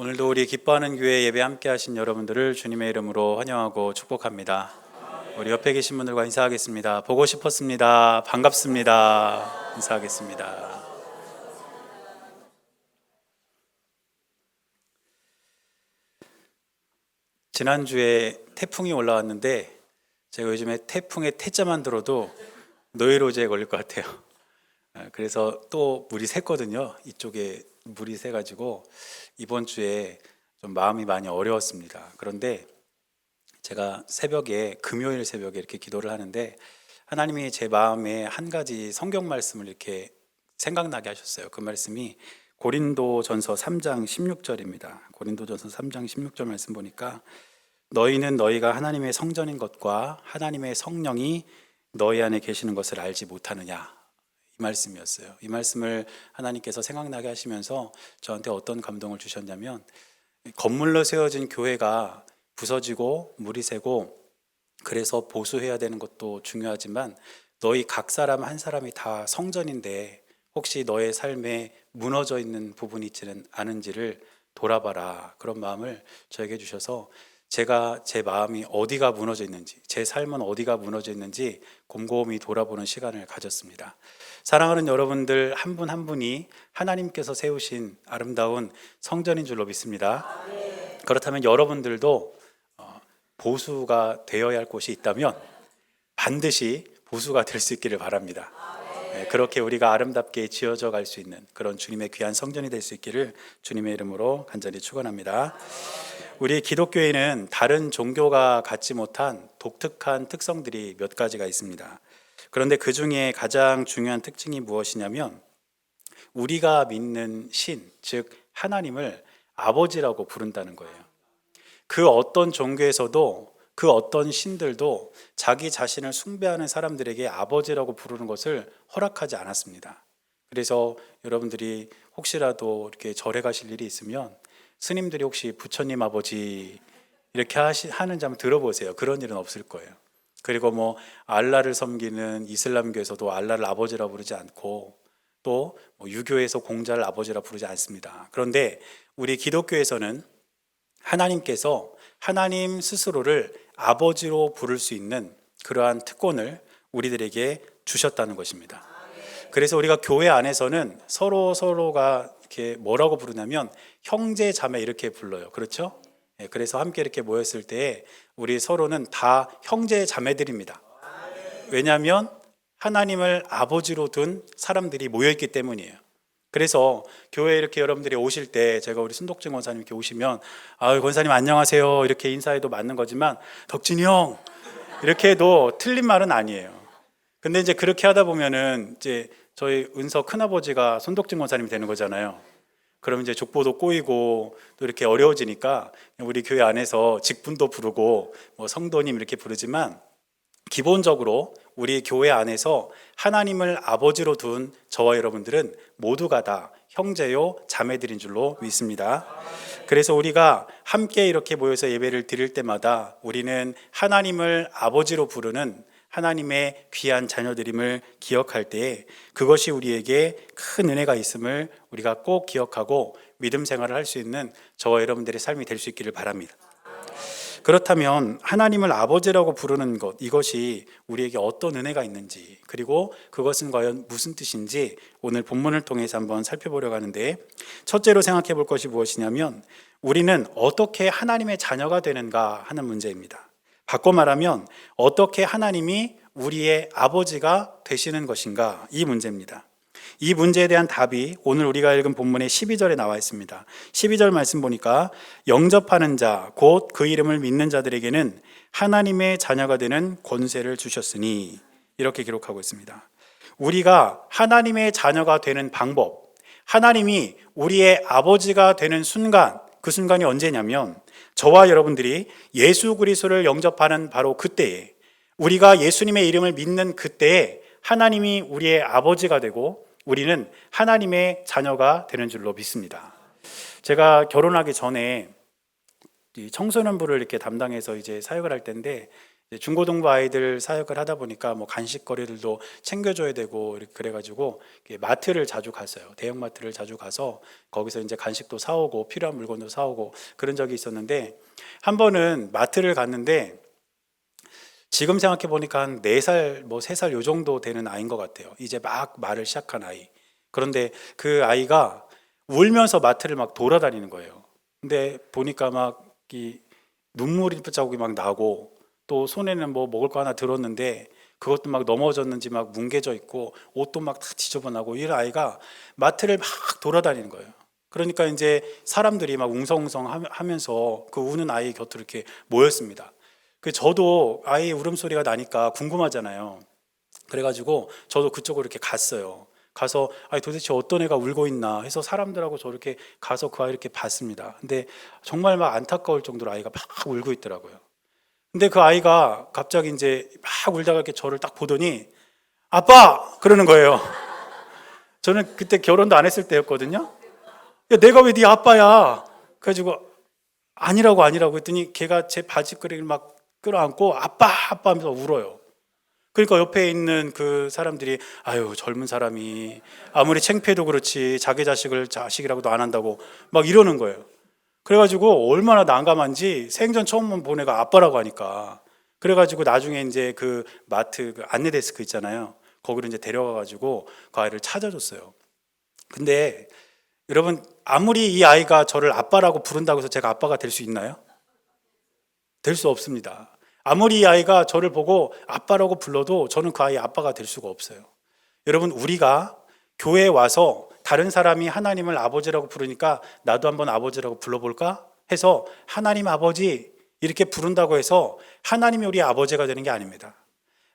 오늘도 우리 기뻐하는 교회 예배 함께 하신 여러분들을 주님의 이름으로 환영하고 축복합니다. 우리 옆에 계신 분들과 인사하겠습니다. 보고 싶었습니다. 반갑습니다. 인사하겠습니다. 지난주에 태풍이 올라왔는데 제가 요즘에 태풍의 태자만 들어도 노이로제에 걸릴 것 같아요. 그래서 또 물이 샜거든요. 이쪽에 물이 새가지고 이번 주에 좀 마음이 많이 어려웠습니다. 그런데 제가 금요일 새벽에 이렇게 기도를 하는데 하나님이 제 마음에 한 가지 성경 말씀을 이렇게 생각나게 하셨어요. 그 말씀이 고린도전서 3장 16절입니다. 고린도전서 3장 16절 말씀 보니까 너희는 너희가 하나님의 성전인 것과 하나님의 성령이 너희 안에 계시는 것을 알지 못하느냐, 이 말씀이었어요. 이 말씀을 하나님께서 생각나게 하시면서 저한테 어떤 감동을 주셨냐면, 건물로 세워진 교회가 부서지고 물이 새고 그래서 보수해야 되는 것도 중요하지만 너희 각 사람 한 사람이 다 성전인데 혹시 너의 삶에 무너져 있는 부분이 있지는 않은지를 돌아봐라, 그런 마음을 저에게 주셔서 제가 제 마음이 어디가 무너져 있는지, 제 삶은 어디가 무너져 있는지 곰곰이 돌아보는 시간을 가졌습니다. 사랑하는 여러분들 한 분 한 분이 하나님께서 세우신 아름다운 성전인 줄로 믿습니다. 그렇다면 여러분들도 보수가 되어야 할 곳이 있다면 반드시 보수가 될 수 있기를 바랍니다. 그렇게 우리가 아름답게 지어져 갈 수 있는 그런 주님의 귀한 성전이 될 수 있기를 주님의 이름으로 간절히 축원합니다. 우리 기독교에는 다른 종교가 갖지 못한 독특한 특성들이 몇 가지가 있습니다. 그런데 그 중에 가장 중요한 특징이 무엇이냐면 우리가 믿는 신, 즉 하나님을 아버지라고 부른다는 거예요. 그 어떤 종교에서도 그 어떤 신들도 자기 자신을 숭배하는 사람들에게 아버지라고 부르는 것을 허락하지 않았습니다. 그래서 여러분들이 혹시라도 이렇게 절에 가실 일이 있으면 스님들이 혹시 부처님 아버지 이렇게 하는지 한번 들어보세요. 그런 일은 없을 거예요. 그리고 알라를 섬기는 이슬람교에서도 알라를 아버지라고 부르지 않고 또 유교에서 공자를 아버지라 부르지 않습니다. 그런데 우리 기독교에서는 하나님께서 하나님 스스로를 아버지로 부를 수 있는 그러한 특권을 우리들에게 주셨다는 것입니다. 그래서 우리가 교회 안에서는 서로가 이렇게 뭐라고 부르냐면 형제 자매 이렇게 불러요. 그렇죠? 그래서 함께 이렇게 모였을 때 우리 서로는 다 형제 자매들입니다. 왜냐하면 하나님을 아버지로 둔 사람들이 모여있기 때문이에요. 그래서 교회에 이렇게 여러분들이 오실 때 제가 우리 순독진 권사님 이렇게 오시면 권사님 안녕하세요 이렇게 인사해도 맞는 거지만 덕진이 형 이렇게 해도 틀린 말은 아니에요. 근데 이제 그렇게 하다 보면은 이제 저희 은서 큰아버지가 손독진 권사님이 되는 거잖아요. 그럼 이제 족보도 꼬이고 또 이렇게 어려워지니까 우리 교회 안에서 직분도 부르고 성도님 이렇게 부르지만 기본적으로 우리 교회 안에서 하나님을 아버지로 둔 저와 여러분들은 모두가 다 형제요 자매들인 줄로 믿습니다. 그래서 우리가 함께 이렇게 모여서 예배를 드릴 때마다 우리는 하나님을 아버지로 부르는 하나님의 귀한 자녀들임을 기억할 때에 그것이 우리에게 큰 은혜가 있음을 우리가 꼭 기억하고 믿음 생활을 할 수 있는 저와 여러분들의 삶이 될 수 있기를 바랍니다. 그렇다면 하나님을 아버지라고 부르는 것, 이것이 우리에게 어떤 은혜가 있는지, 그리고 그것은 과연 무슨 뜻인지 오늘 본문을 통해서 한번 살펴보려고 하는데, 첫째로 생각해 볼 것이 무엇이냐면 우리는 어떻게 하나님의 자녀가 되는가 하는 문제입니다. 바꿔 말하면 어떻게 하나님이 우리의 아버지가 되시는 것인가, 이 문제입니다. 이 문제에 대한 답이 오늘 우리가 읽은 본문의 12절에 나와 있습니다. 12절 말씀 보니까 영접하는 자, 곧 그 이름을 믿는 자들에게는 하나님의 자녀가 되는 권세를 주셨으니, 이렇게 기록하고 있습니다. 우리가 하나님의 자녀가 되는 방법, 하나님이 우리의 아버지가 되는 순간, 그 순간이 언제냐면 저와 여러분들이 예수 그리스도를 영접하는 바로 그때에, 우리가 예수님의 이름을 믿는 그때에 하나님이 우리의 아버지가 되고 우리는 하나님의 자녀가 되는 줄로 믿습니다. 제가 결혼하기 전에 청소년부를 이렇게 담당해서 이제 사역을 할 때인데 중고등부 아이들 사역을 하다 보니까 뭐 간식거리들도 챙겨줘야 되고 이렇게 그래가지고 마트를 자주 갔어요. 대형 마트를 자주 가서 거기서 이제 간식도 사오고 필요한 물건도 사오고 그런 적이 있었는데, 한 번은 마트를 갔는데 지금 생각해 보니까 한 4살, 뭐 3살 요 정도 되는 아이인 것 같아요. 이제 막 말을 시작한 아이. 그런데 그 아이가 울면서 마트를 막 돌아다니는 거예요. 근데 보니까 막 이 눈물이 자국이 막 나고, 또 손에는 뭐 먹을 거 하나 들었는데 그것도 막 넘어졌는지 막 뭉개져 있고 옷도 막 다 지저분하고, 이 아이가 마트를 막 돌아다니는 거예요. 그러니까 이제 사람들이 막 웅성웅성 하면서 그 우는 아이 곁으로 이렇게 모였습니다. 저도 아이 울음소리가 나니까 궁금하잖아요. 그래가지고 저도 그쪽으로 이렇게 갔어요. 가서 도대체 어떤 애가 울고 있나 해서 사람들하고 저렇게 가서 그 아이 이렇게 봤습니다. 근데 정말 막 안타까울 정도로 아이가 막 울고 있더라고요. 근데 그 아이가 갑자기 이제 막 울다가 이렇게 저를 딱 보더니 아빠! 그러는 거예요. 저는 그때 결혼도 안 했을 때였거든요. 야, 내가 왜 네 아빠야? 그래가지고 아니라고 했더니 걔가 제 바지끄레기를 막 끌어안고 아빠 하면서 울어요. 그러니까 옆에 있는 그 사람들이 아유, 젊은 사람이 아무리 창피해도 그렇지 자기 자식을 자식이라고도 안 한다고 막 이러는 거예요. 그래가지고 얼마나 난감한지 생전 처음 본 애가 아빠라고 하니까, 그래가지고 나중에 이제 그 마트 그 안내 데스크 있잖아요. 거기로 이제 데려가가지고 그 아이를 찾아줬어요. 근데 여러분, 아무리 이 아이가 저를 아빠라고 부른다고 해서 제가 아빠가 될 수 있나요? 될 수 없습니다. 아무리 이 아이가 저를 보고 아빠라고 불러도 저는 그 아이의 아빠가 될 수가 없어요. 여러분, 우리가 교회에 와서 다른 사람이 하나님을 아버지라고 부르니까 나도 한번 아버지라고 불러볼까 해서 하나님 아버지 이렇게 부른다고 해서 하나님이 우리의 아버지가 되는 게 아닙니다.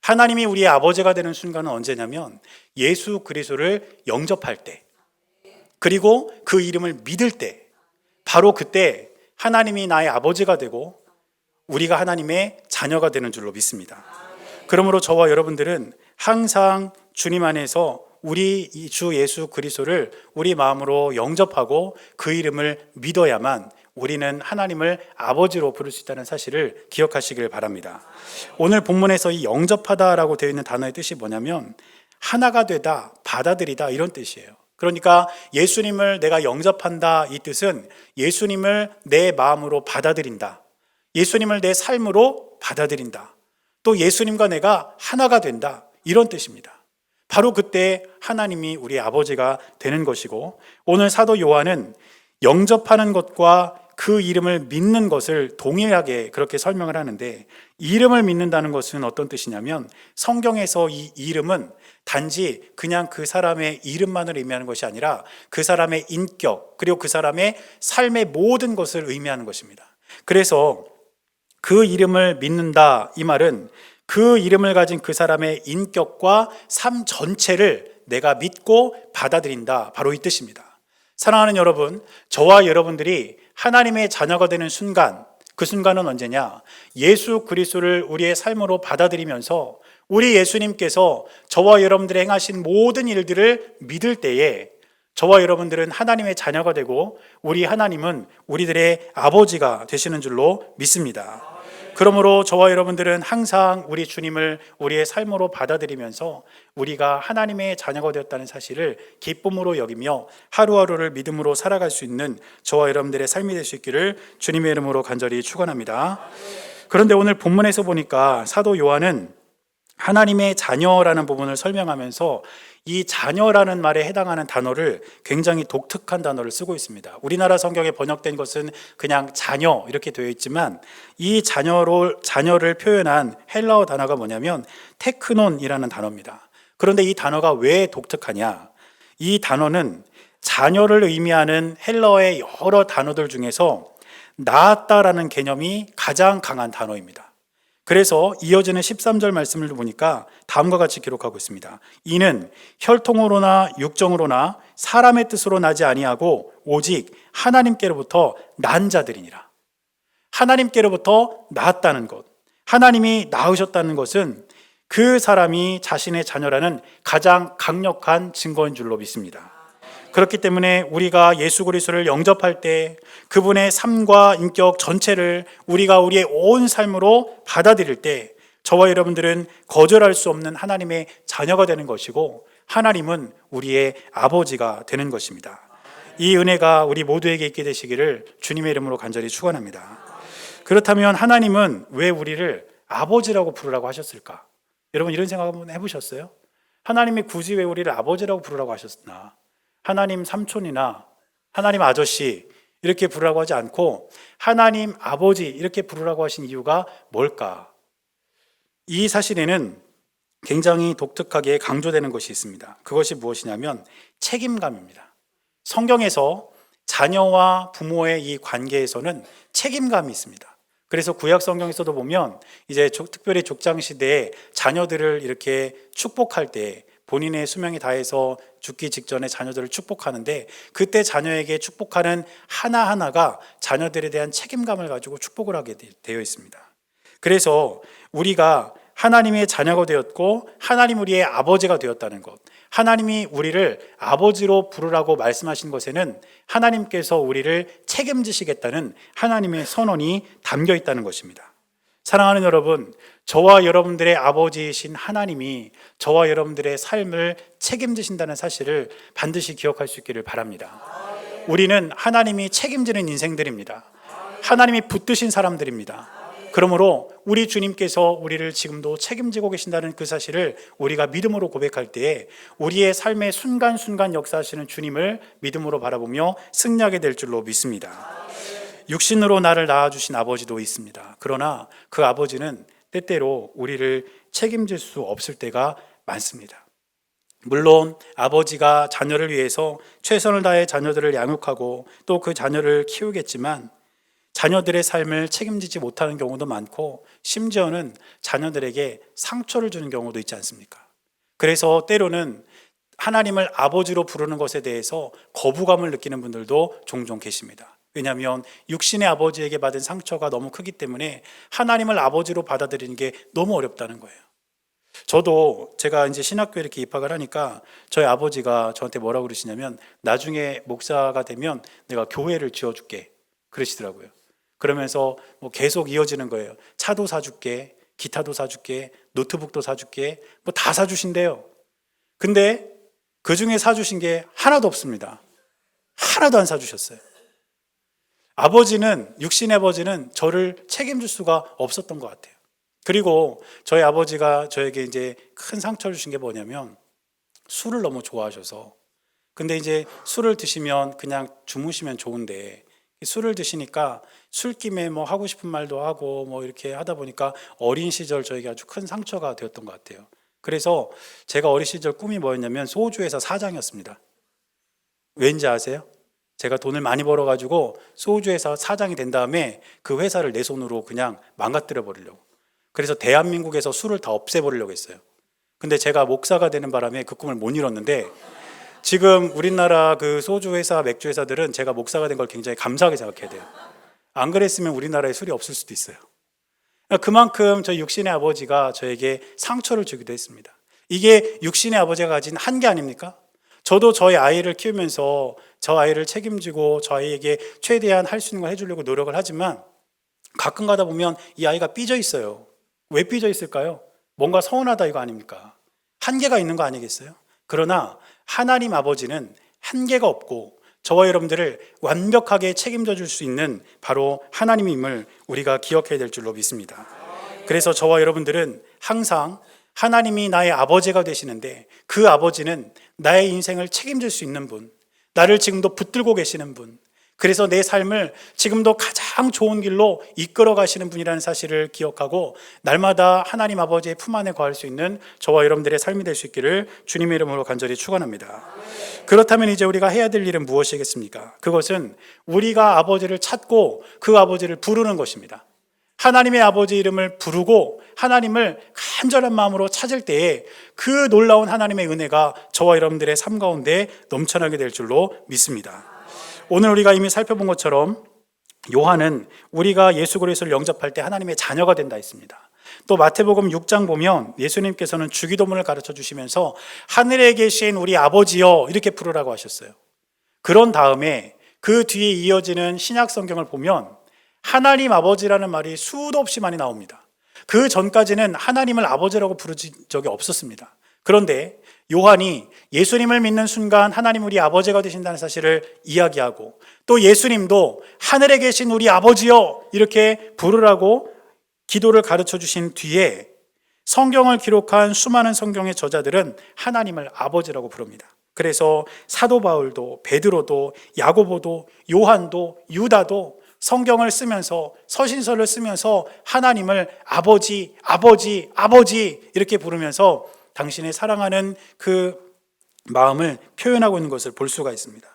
하나님이 우리의 아버지가 되는 순간은 언제냐면 예수 그리스도를 영접할 때, 그리고 그 이름을 믿을 때, 바로 그때 하나님이 나의 아버지가 되고 우리가 하나님의 자녀가 되는 줄로 믿습니다. 그러므로 저와 여러분들은 항상 주님 안에서 우리 주 예수 그리스도를 우리 마음으로 영접하고 그 이름을 믿어야만 우리는 하나님을 아버지로 부를 수 있다는 사실을 기억하시길 바랍니다. 오늘 본문에서 이 영접하다라고 되어 있는 단어의 뜻이 뭐냐면 하나가 되다, 받아들이다, 이런 뜻이에요. 그러니까 예수님을 내가 영접한다, 이 뜻은 예수님을 내 마음으로 받아들인다, 예수님을 내 삶으로 받아들인다, 또 예수님과 내가 하나가 된다, 이런 뜻입니다. 바로 그때 하나님이 우리의 아버지가 되는 것이고, 오늘 사도 요한은 영접하는 것과 그 이름을 믿는 것을 동일하게 그렇게 설명을 하는데, 이름을 믿는다는 것은 어떤 뜻이냐면 성경에서 이 이름은 단지 그냥 그 사람의 이름만을 의미하는 것이 아니라 그 사람의 인격, 그리고 그 사람의 삶의 모든 것을 의미하는 것입니다. 그래서 그 이름을 믿는다, 이 말은 그 이름을 가진 그 사람의 인격과 삶 전체를 내가 믿고 받아들인다, 바로 이 뜻입니다. 사랑하는 여러분, 저와 여러분들이 하나님의 자녀가 되는 순간, 그 순간은 언제냐? 예수 그리스도를 우리의 삶으로 받아들이면서 우리 예수님께서 저와 여러분들이 행하신 모든 일들을 믿을 때에 저와 여러분들은 하나님의 자녀가 되고 우리 하나님은 우리들의 아버지가 되시는 줄로 믿습니다. 그러므로 저와 여러분들은 항상 우리 주님을 우리의 삶으로 받아들이면서 우리가 하나님의 자녀가 되었다는 사실을 기쁨으로 여기며 하루하루를 믿음으로 살아갈 수 있는 저와 여러분들의 삶이 될 수 있기를 주님의 이름으로 간절히 축원합니다. 그런데 오늘 본문에서 보니까 사도 요한은 하나님의 자녀라는 부분을 설명하면서 이 자녀라는 말에 해당하는 단어를 굉장히 독특한 단어를 쓰고 있습니다. 우리나라 성경에 번역된 것은 그냥 자녀 이렇게 되어 있지만 이 자녀를 표현한 헬라어 단어가 뭐냐면 테크논이라는 단어입니다. 그런데 이 단어가 왜 독특하냐? 이 단어는 자녀를 의미하는 헬라어의 여러 단어들 중에서 낳았다라는 개념이 가장 강한 단어입니다. 그래서 이어지는 13절 말씀을 보니까 다음과 같이 기록하고 있습니다. 이는 혈통으로나 육정으로나 사람의 뜻으로 나지 아니하고 오직 하나님께로부터 난 자들이니라. 하나님께로부터 낳았다는 것, 하나님이 낳으셨다는 것은 그 사람이 자신의 자녀라는 가장 강력한 증거인 줄로 믿습니다. 그렇기 때문에 우리가 예수 그리스도를 영접할 때 그분의 삶과 인격 전체를 우리가 우리의 온 삶으로 받아들일 때 저와 여러분들은 거절할 수 없는 하나님의 자녀가 되는 것이고, 하나님은 우리의 아버지가 되는 것입니다. 이 은혜가 우리 모두에게 있게 되시기를 주님의 이름으로 간절히 축원합니다. 그렇다면 하나님은 왜 우리를 아버지라고 부르라고 하셨을까? 여러분, 이런 생각 한번 해보셨어요? 하나님이 굳이 왜 우리를 아버지라고 부르라고 하셨나? 하나님 삼촌이나 하나님 아저씨 이렇게 부르라고 하지 않고 하나님 아버지 이렇게 부르라고 하신 이유가 뭘까? 이 사실에는 굉장히 독특하게 강조되는 것이 있습니다. 그것이 무엇이냐면 책임감입니다. 성경에서 자녀와 부모의 이 관계에서는 책임감이 있습니다. 그래서 구약 성경에서도 보면 이제 특별히 족장 시대에 자녀들을 이렇게 축복할 때 본인의 수명이 다해서 죽기 직전에 자녀들을 축복하는데, 그때 자녀에게 축복하는 하나하나가 자녀들에 대한 책임감을 가지고 축복을 하게 되어 있습니다. 그래서 우리가 하나님의 자녀가 되었고 하나님 우리의 아버지가 되었다는 것, 하나님이 우리를 아버지로 부르라고 말씀하신 것에는 하나님께서 우리를 책임지시겠다는 하나님의 선언이 담겨 있다는 것입니다. 사랑하는 여러분, 저와 여러분들의 아버지이신 하나님이 저와 여러분들의 삶을 책임지신다는 사실을 반드시 기억할 수 있기를 바랍니다. 우리는 하나님이 책임지는 인생들입니다. 하나님이 붙드신 사람들입니다. 그러므로 우리 주님께서 우리를 지금도 책임지고 계신다는 그 사실을 우리가 믿음으로 고백할 때에 우리의 삶의 순간순간 역사하시는 주님을 믿음으로 바라보며 승리하게 될 줄로 믿습니다. 육신으로 나를 낳아주신 아버지도 있습니다. 그러나 그 아버지는 때때로 우리를 책임질 수 없을 때가 많습니다. 물론 아버지가 자녀를 위해서 최선을 다해 자녀들을 양육하고 또 그 자녀를 키우겠지만 자녀들의 삶을 책임지지 못하는 경우도 많고, 심지어는 자녀들에게 상처를 주는 경우도 있지 않습니까? 그래서 때로는 하나님을 아버지로 부르는 것에 대해서 거부감을 느끼는 분들도 종종 계십니다. 왜냐하면 육신의 아버지에게 받은 상처가 너무 크기 때문에 하나님을 아버지로 받아들이는 게 너무 어렵다는 거예요. 저도 제가 이제 신학교에 이렇게 입학을 하니까 저희 아버지가 저한테 뭐라고 그러시냐면, 나중에 목사가 되면 내가 교회를 지어줄게 그러시더라고요. 그러면서 뭐 계속 이어지는 거예요. 차도 사줄게, 기타도 사줄게, 노트북도 사줄게, 뭐 다 사주신대요. 근데 그 중에 사주신 게 하나도 없습니다. 하나도 안 사주셨어요. 아버지는, 육신의 아버지는 저를 책임질 수가 없었던 것 같아요. 그리고 저희 아버지가 저에게 이제 큰 상처를 주신 게 뭐냐면, 술을 너무 좋아하셔서, 근데 이제 술을 드시면 그냥 주무시면 좋은데 술을 드시니까 술김에 뭐 하고 싶은 말도 하고 뭐 이렇게 하다 보니까 어린 시절 저에게 아주 큰 상처가 되었던 것 같아요. 그래서 제가 어린 시절 꿈이 뭐였냐면 소주회사 사장이었습니다. 왠지 아세요? 제가 돈을 많이 벌어가지고 소주회사 사장이 된 다음에 그 회사를 내 손으로 그냥 망가뜨려 버리려고, 그래서 대한민국에서 술을 다 없애버리려고 했어요. 근데 제가 목사가 되는 바람에 그 꿈을 못 이뤘는데, 지금 우리나라 그 소주회사, 맥주회사들은 제가 목사가 된 걸 굉장히 감사하게 생각해야 돼요. 안 그랬으면 우리나라에 술이 없을 수도 있어요. 그만큼 저희 육신의 아버지가 저에게 상처를 주기도 했습니다. 이게 육신의 아버지가 가진 한계 아닙니까? 저도 저희 아이를 키우면서 저 아이를 책임지고 저 아이에게 최대한 할 수 있는 걸 해주려고 노력을 하지만 가끔 가다 보면 이 아이가 삐져 있어요. 왜 삐져 있을까요? 뭔가 서운하다 이거 아닙니까? 한계가 있는 거 아니겠어요? 그러나 하나님 아버지는 한계가 없고 저와 여러분들을 완벽하게 책임져 줄 수 있는 바로 하나님임을 우리가 기억해야 될 줄로 믿습니다. 그래서 저와 여러분들은 항상 하나님이 나의 아버지가 되시는데, 그 아버지는 나의 인생을 책임질 수 있는 분, 나를 지금도 붙들고 계시는 분, 그래서 내 삶을 지금도 가장 좋은 길로 이끌어 가시는 분이라는 사실을 기억하고 날마다 하나님 아버지의 품 안에 거할 수 있는 저와 여러분들의 삶이 될 수 있기를 주님의 이름으로 간절히 축원합니다. 그렇다면 이제 우리가 해야 될 일은 무엇이겠습니까? 그것은 우리가 아버지를 찾고 그 아버지를 부르는 것입니다. 하나님의 아버지 이름을 부르고 하나님을 간절한 마음으로 찾을 때에 그 놀라운 하나님의 은혜가 저와 여러분들의 삶 가운데 넘쳐나게 될 줄로 믿습니다. 오늘 우리가 이미 살펴본 것처럼 요한은 우리가 예수 그리스도를 영접할 때 하나님의 자녀가 된다 했습니다. 또 마태복음 6장 보면 예수님께서는 주기도문을 가르쳐 주시면서 하늘에 계신 우리 아버지여 이렇게 부르라고 하셨어요. 그런 다음에 그 뒤에 이어지는 신약 성경을 보면 하나님 아버지라는 말이 수도 없이 많이 나옵니다. 그 전까지는 하나님을 아버지라고 부른 적이 없었습니다. 그런데 요한이 예수님을 믿는 순간 하나님 우리 아버지가 되신다는 사실을 이야기하고, 또 예수님도 하늘에 계신 우리 아버지여 이렇게 부르라고 기도를 가르쳐 주신 뒤에 성경을 기록한 수많은 성경의 저자들은 하나님을 아버지라고 부릅니다. 그래서 사도 바울도, 베드로도, 야고보도, 요한도, 유다도 성경을 쓰면서, 서신서를 쓰면서 하나님을 아버지, 아버지, 아버지 이렇게 부르면서 당신의 사랑하는 그 마음을 표현하고 있는 것을 볼 수가 있습니다.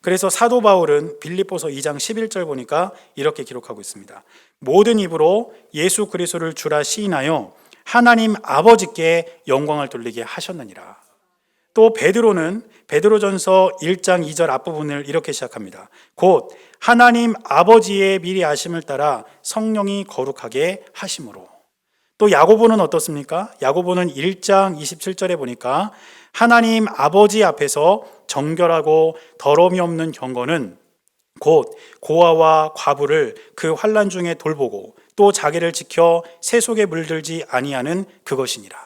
그래서 사도 바울은 빌립보서 2장 11절 보니까 이렇게 기록하고 있습니다. 모든 입으로 예수 그리스도를 주라 시인하여 하나님 아버지께 영광을 돌리게 하셨느니라. 또 베드로는 베드로전서 1장 2절 앞부분을 이렇게 시작합니다. 곧 하나님 아버지의 미리 아심을 따라 성령이 거룩하게 하심으로. 또 야고보는 어떻습니까? 야고보는 1장 27절에 보니까 하나님 아버지 앞에서 정결하고 더러움이 없는 경건은 곧 고아와 과부를 그 환난 중에 돌보고 또 자기를 지켜 새 속에 물들지 아니하는 그것이니라.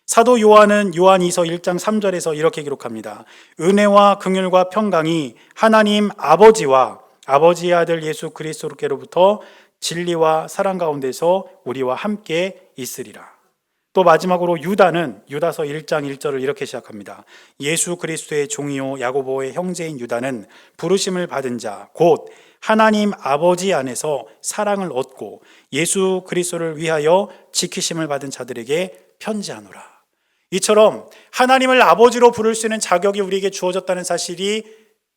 사도 요한은 요한이서 1장 3절에서 이렇게 기록합니다. 은혜와 긍휼과 평강이 하나님 아버지와 아버지의 아들 예수 그리스도께로부터 진리와 사랑 가운데서 우리와 함께 있으리라. 또 마지막으로 유다는 유다서 1장 1절을 이렇게 시작합니다. 예수 그리스도의 종이요 야고보의 형제인 유다는 부르심을 받은 자 곧 하나님 아버지 안에서 사랑을 얻고 예수 그리스도를 위하여 지키심을 받은 자들에게 편지하노라. 이처럼 하나님을 아버지로 부를 수 있는 자격이 우리에게 주어졌다는 사실이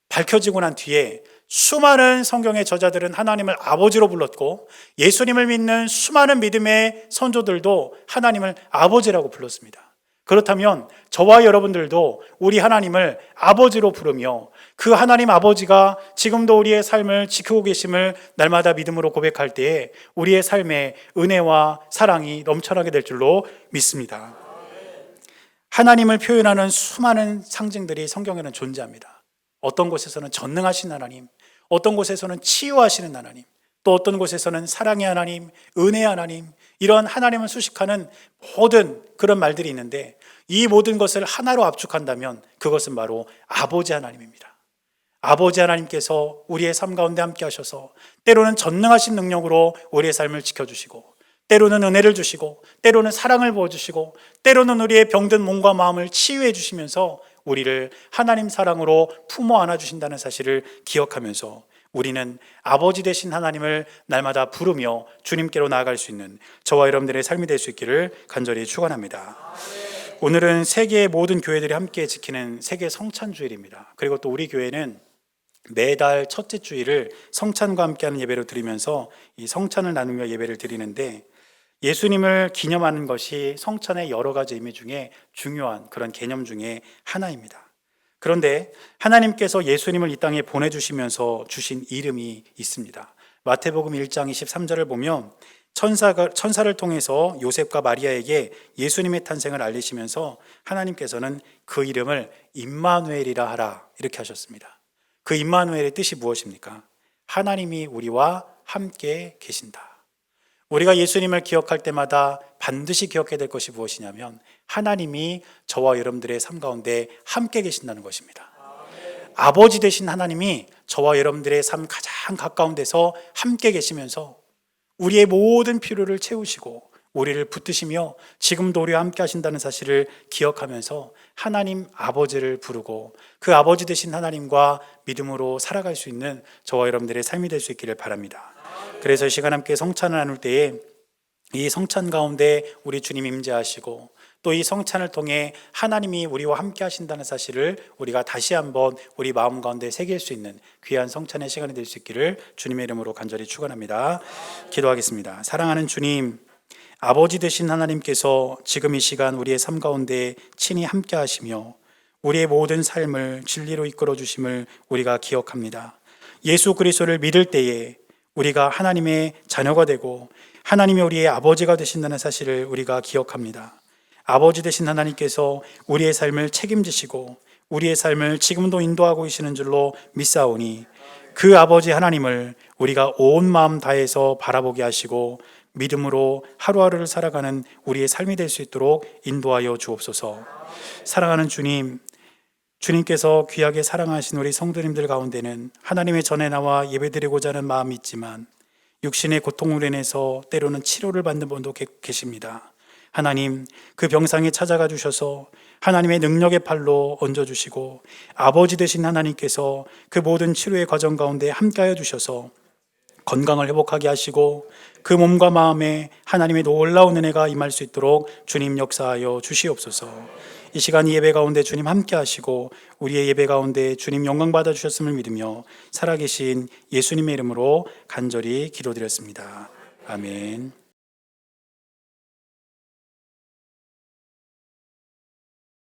밝혀지고 난 뒤에 수많은 성경의 저자들은 하나님을 아버지로 불렀고, 예수님을 믿는 수많은 믿음의 선조들도 하나님을 아버지라고 불렀습니다. 그렇다면 저와 여러분들도 우리 하나님을 아버지로 부르며 그 하나님 아버지가 지금도 우리의 삶을 지키고 계심을 날마다 믿음으로 고백할 때에 우리의 삶에 은혜와 사랑이 넘쳐나게 될 줄로 믿습니다. 하나님을 표현하는 수많은 상징들이 성경에는 존재합니다. 어떤 곳에서는 전능하신 하나님, 어떤 곳에서는 치유하시는 하나님, 또 어떤 곳에서는 사랑의 하나님, 은혜의 하나님, 이런 하나님을 수식하는 모든 그런 말들이 있는데, 이 모든 것을 하나로 압축한다면 그것은 바로 아버지 하나님입니다. 아버지 하나님께서 우리의 삶 가운데 함께 하셔서 때로는 전능하신 능력으로 우리의 삶을 지켜주시고, 때로는 은혜를 주시고, 때로는 사랑을 부어주시고, 때로는 우리의 병든 몸과 마음을 치유해 주시면서 우리를 하나님 사랑으로 품어 안아주신다는 사실을 기억하면서 우리는 아버지 되신 하나님을 날마다 부르며 주님께로 나아갈 수 있는 저와 여러분들의 삶이 될 수 있기를 간절히 축원합니다. 오늘은 세계의 모든 교회들이 함께 지키는 세계 성찬주일입니다. 그리고 또 우리 교회는 매달 첫째 주일을 성찬과 함께하는 예배로 드리면서 이 성찬을 나누며 예배를 드리는데, 예수님을 기념하는 것이 성찬의 여러 가지 의미 중에 중요한 그런 개념 중에 하나입니다. 그런데 하나님께서 예수님을 이 땅에 보내주시면서 주신 이름이 있습니다. 마태복음 1장 23절을 보면 천사를 통해서 요셉과 마리아에게 예수님의 탄생을 알리시면서 하나님께서는 그 이름을 임마누엘이라 하라 이렇게 하셨습니다. 그 임마누엘의 뜻이 무엇입니까? 하나님이 우리와 함께 계신다. 우리가 예수님을 기억할 때마다 반드시 기억해야 될 것이 무엇이냐면 하나님이 저와 여러분들의 삶 가운데 함께 계신다는 것입니다. 아버지 되신 하나님이 저와 여러분들의 삶 가장 가까운 데서 함께 계시면서 우리의 모든 필요를 채우시고 우리를 붙드시며 지금도 우리와 함께 하신다는 사실을 기억하면서 하나님 아버지를 부르고 그 아버지 되신 하나님과 믿음으로 살아갈 수 있는 저와 여러분들의 삶이 될 수 있기를 바랍니다. 그래서 이 시간 함께 성찬을 나눌 때에 이 성찬 가운데 우리 주님 임재하시고 또 이 성찬을 통해 하나님이 우리와 함께 하신다는 사실을 우리가 다시 한번 우리 마음 가운데 새길 수 있는 귀한 성찬의 시간이 될 수 있기를 주님의 이름으로 간절히 축원합니다. 기도하겠습니다. 사랑하는 주님, 아버지 되신 하나님께서 지금 이 시간 우리의 삶 가운데 친히 함께 하시며 우리의 모든 삶을 진리로 이끌어 주심을 우리가 기억합니다. 예수 그리스도를 믿을 때에 우리가 하나님의 자녀가 되고 하나님이 우리의 아버지가 되신다는 사실을 우리가 기억합니다. 아버지 되신 하나님께서 우리의 삶을 책임지시고 우리의 삶을 지금도 인도하고 계시는 줄로 믿사오니 그 아버지 하나님을 우리가 온 마음 다해서 바라보게 하시고 믿음으로 하루하루를 살아가는 우리의 삶이 될 수 있도록 인도하여 주옵소서. 사랑하는 주님, 주님께서 귀하게 사랑하신 우리 성도님들 가운데는 하나님의 전에 나와 예배드리고자 하는 마음이 있지만 육신의 고통으로 인해서 때로는 치료를 받는 분도 계십니다. 하나님, 그 병상에 찾아가 주셔서 하나님의 능력의 팔로 얹어주시고 아버지 되신 하나님께서 그 모든 치료의 과정 가운데 함께하여 주셔서 건강을 회복하게 하시고 그 몸과 마음에 하나님의 놀라운 은혜가 임할 수 있도록 주님 역사하여 주시옵소서. 이 시간 예배 가운데 주님 함께 하시고 우리의 예배 가운데 주님 영광 받아 주셨음을 믿으며 살아계신 예수님의 이름으로 간절히 기도드렸습니다. 아멘.